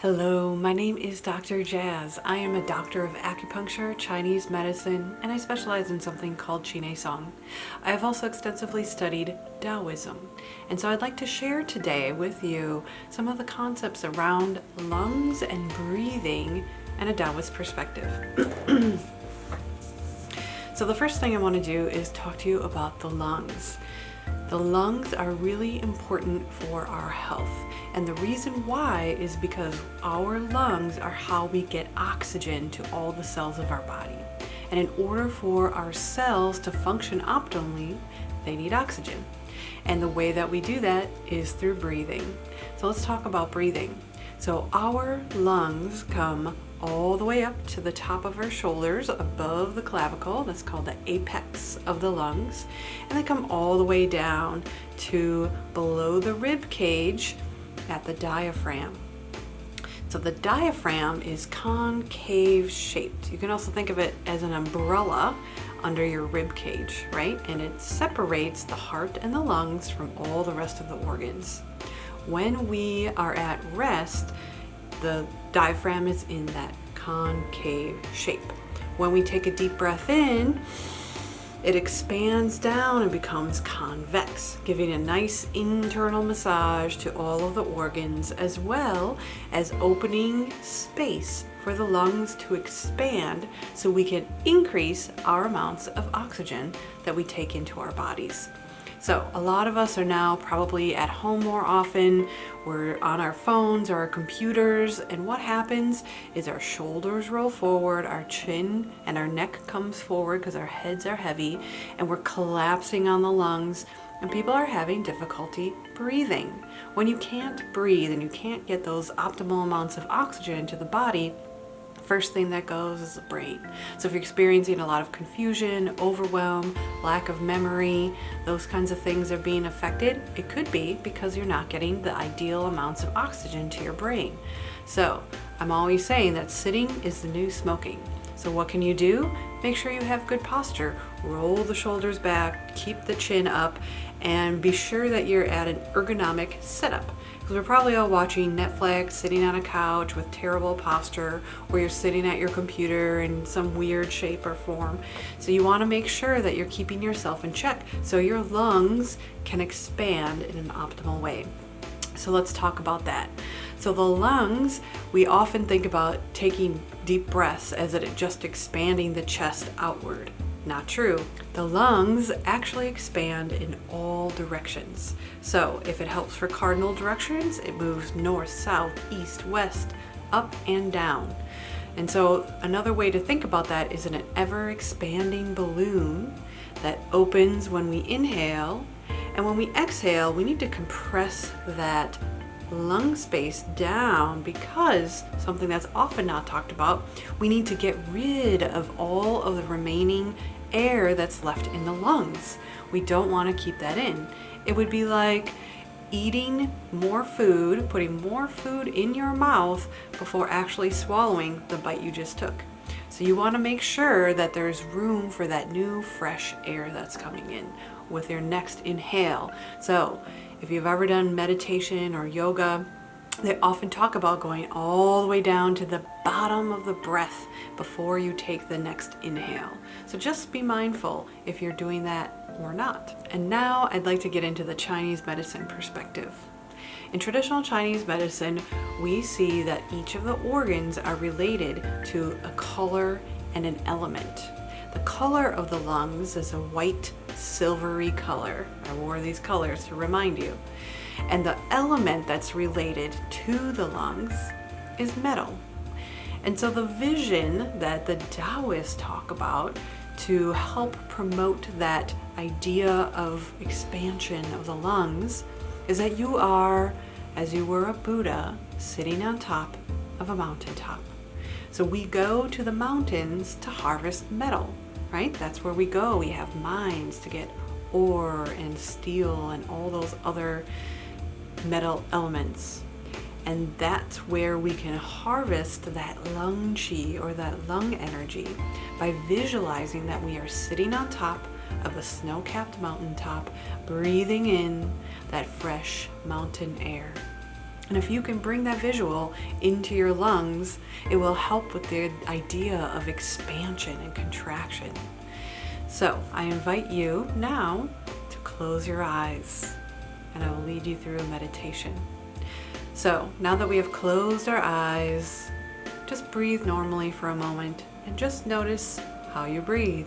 Hello, my name is Dr. Jaz. I am a doctor of acupuncture, Chinese medicine, and I specialize in something called Qine Song. I have also extensively studied Taoism, and so I'd like to share today with you some of the concepts around lungs and breathing and a Taoist perspective. So the first thing I want to do is talk to you about the lungs. The lungs are really important for our health, and the reason why is because our lungs are how we get oxygen to all the cells of our body. And in order for our cells to function optimally, they need oxygen. And the way that we do that is through breathing. So let's talk about breathing. So our lungs come all the way up to the top of our shoulders, above the clavicle. That's called the apex of the lungs. And they come all the way down to below the rib cage at the diaphragm. So the diaphragm is concave shaped. You can also think of it as an umbrella under your rib cage, right? And it separates the heart and the lungs from all the rest of the organs. When we are at rest, the diaphragm is in that concave shape. When we take a deep breath in, it expands down and becomes convex, giving a nice internal massage to all of the organs, as well as opening space for the lungs to expand so we can increase our amounts of oxygen that we take into our bodies. So a lot of us are now probably at home more often. We're on our phones or our computers, and what happens is our shoulders roll forward, our chin and our neck comes forward because our heads are heavy, and we're collapsing on the lungs, and people are having difficulty breathing. When you can't breathe and you can't get those optimal amounts of oxygen into the body, first thing that goes is the brain. So if you're experiencing a lot of confusion, overwhelm, lack of memory, those kinds of things are being affected, it could be because you're not getting the ideal amounts of oxygen to your brain. So I'm always saying that sitting is the new smoking. So what can you do? Make sure you have good posture. Roll the shoulders back, keep the chin up, and be sure that you're at an ergonomic setup. Because we're probably all watching Netflix, sitting on a couch with terrible posture, or you're sitting at your computer in some weird shape or form. So you want to make sure that you're keeping yourself in check so your lungs can expand in an optimal way. So let's talk about that. So the lungs, we often think about taking deep breaths as it just expanding the chest outward. Not true. The lungs actually expand in all directions. So if it helps for cardinal directions, it moves north, south, east, west, up and down. And so another way to think about that is in an ever-expanding balloon that opens when we inhale, and when we exhale, we need to compress that lung space down, because something that's often not talked about, we need to get rid of all of the remaining air that's left in the lungs. We don't want to keep that in. It would be like eating more food, putting more food in your mouth before actually swallowing the bite you just took. So you want to make sure that there's room for that new fresh air that's coming in with your next inhale. So if you've ever done meditation or yoga, they often talk about going all the way down to the bottom of the breath before you take the next inhale. So just be mindful if you're doing that or not. And now I'd like to get into the Chinese medicine perspective. In traditional Chinese medicine, we see that each of the organs are related to a color and an element. The color of the lungs is a white, silvery color. I wore these colors to remind you. And the element that's related to the lungs is metal. And so the vision that the Taoists talk about to help promote that idea of expansion of the lungs is that you are, as you were a Buddha, sitting on top of a mountaintop. So we go to the mountains to harvest metal, right? That's where we go. We have mines to get ore and steel and all those other metal elements. And that's where we can harvest that lung qi or that lung energy by visualizing that we are sitting on top of a snow-capped mountaintop, breathing in that fresh mountain air. And if you can bring that visual into your lungs, it will help with the idea of expansion and contraction. So I invite you now to close your eyes, and I will lead you through a meditation. So now that we have closed our eyes, just breathe normally for a moment and just notice how you breathe.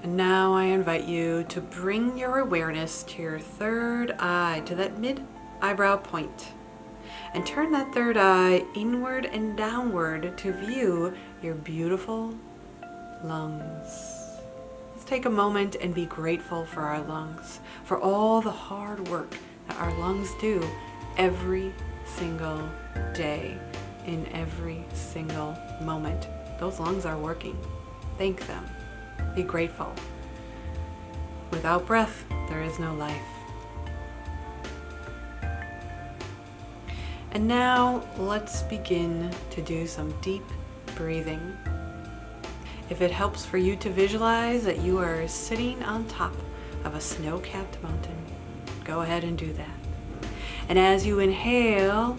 And now I invite you to bring your awareness to your third eye, to that mid-eyebrow point. And turn that third eye inward and downward to view your beautiful lungs. Let's take a moment and be grateful for our lungs, for all the hard work that our lungs do every single day, in every single moment. Those lungs are working. Thank them. Be grateful. Without breath, there is no life. And now let's begin to do some deep breathing. If it helps for you to visualize that you are sitting on top of a snow-capped mountain, go ahead and do that. And as you inhale,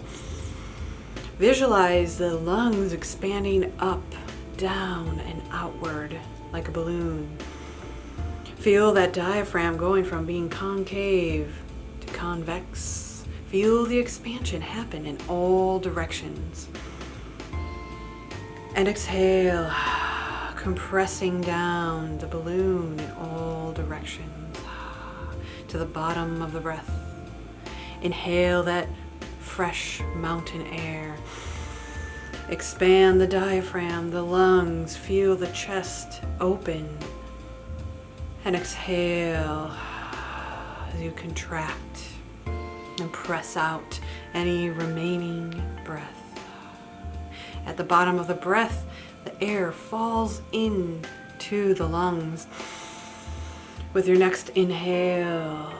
visualize the lungs expanding up, down, and outward like a balloon. Feel that diaphragm going from being concave to convex. Feel the expansion happen in all directions. And exhale, compressing down the balloon in all directions to the bottom of the breath. Inhale that fresh mountain air. Expand the diaphragm, the lungs, feel the chest open. And exhale as you contract and press out any remaining breath. At the bottom of the breath, the air falls into the lungs. With your next inhale,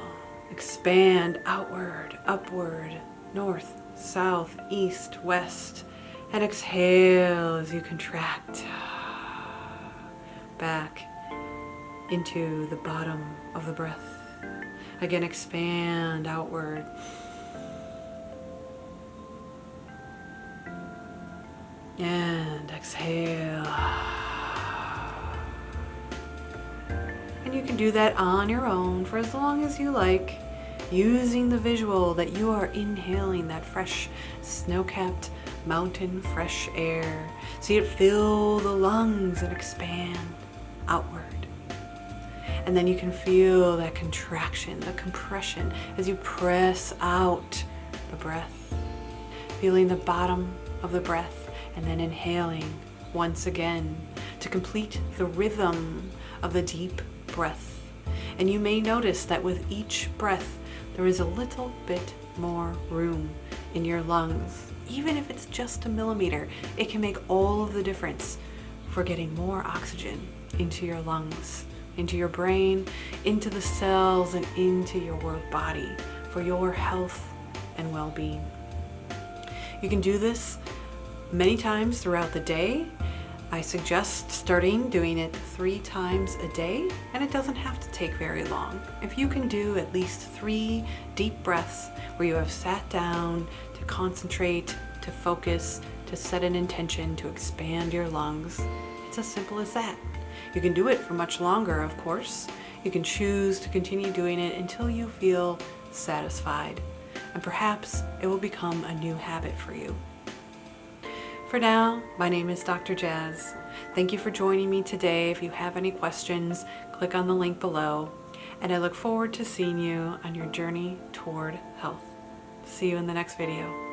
expand outward, upward, north, south, east, west. And exhale as you contract back into the bottom of the breath. Again, expand outward. And exhale. And you can do that on your own for as long as you like, using the visual that you are inhaling that fresh snow-capped mountain fresh air. See it fill the lungs and expand outward. And then you can feel that contraction, the compression as you press out the breath. Feeling the bottom of the breath and then inhaling once again to complete the rhythm of the deep breath. And you may notice that with each breath, there is a little bit more room in your lungs. Even if it's just a millimeter, it can make all of the difference for getting more oxygen into your lungs, into your brain, into the cells, and into your body for your health and well-being. You can do this many times throughout the day. I suggest doing it 3 times a day, and it doesn't have to take very long. If you can do at least 3 deep breaths where you have sat down to concentrate, to focus, to set an intention to expand your lungs, it's as simple as that. You can do it for much longer, of course. You can choose to continue doing it until you feel satisfied, and perhaps it will become a new habit for you. For now, my name is Dr. Jaz. Thank you for joining me today. If you have any questions, click on the link below, and I look forward to seeing you on your journey toward health. See you in the next video.